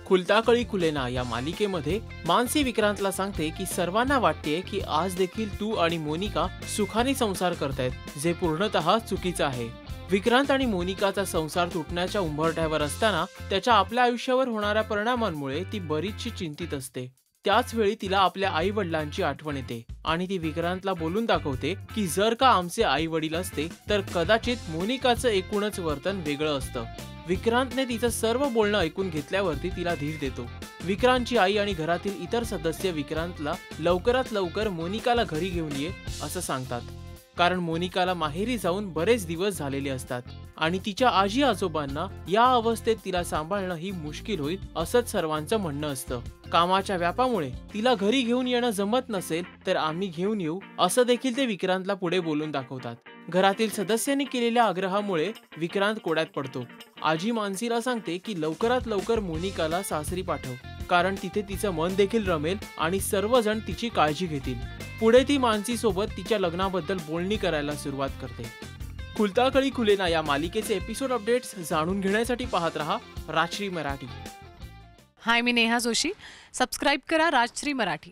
खुलता कळी खुलेना या मालिकेमध्ये मानसी विक्रांतला सांगते की सर्वांना वाटते की आज देखील तू आणि मोनिका सुखाने संसार करतायत, जे पूर्णतः चुकीचं आहे। विक्रांत आणि मोनिकाचा संसार तुटण्याच्या उंबरठ्यावर असताना त्याच्या आपल्या आयुष्यावर होणाऱ्या परिणामांमुळे ती बरीचशी चिंतित असते। त्याच वेळी तिला आपल्या आई वडिलांची आठवण येते आणि ती विक्रांतला बोलून दाखवते की जर का आमचे आई वडील असते तर कदाचित मोनिकाचं एकूणच वर्तन वेगळं असतं। विक्रांतने तिचं सर्व बोलणं ऐकून घेतल्यावरती तिला धीर देतो। विक्रांतची आई आणि घरातील इतर सदस्य विक्रांतला लवकरात लवकर मोनिकाला घरी घेऊन ये असं सांगतात, कारण मोनिकाला माहेरी जाऊन बरेच दिवस झालेले असतात आणि तिच्या आजी आजोबांना या अवस्थेत तिला सांभाळणं ही मुश्किल होईल असंच सर्वांचं म्हणणं असतं। कामाच्या व्यापामुळे तिला घरी घेऊन येणं जमत नसेल तर आम्ही घेऊन येऊ असं देखील ते विक्रांतला पुढे बोलून दाखवतात। घरातील सदस्यांनी केलेल्या आग्रहामुळे विक्रांत कोड्यात पडतो। आजी मानसीला सांगते की लवकरात लवकर मोनिकाला सासरी पाठव, कारण तिथे तिचं मन देखील रमेल आणि सर्वजण तिची काळजी घेतील। पुढे ती मानसी सोबत तिच्या लग्नाबद्दल बोलणी करायला सुरुवात करते। खुलता कळी खुलेना या मालिकेचे एपिसोड अपडेट्स जाणून घेण्यासाठी पाहत रहा राजश्री मराठी। हाय, मी नेहा जोशी। सबस्क्राईब करा राजश्री मराठी।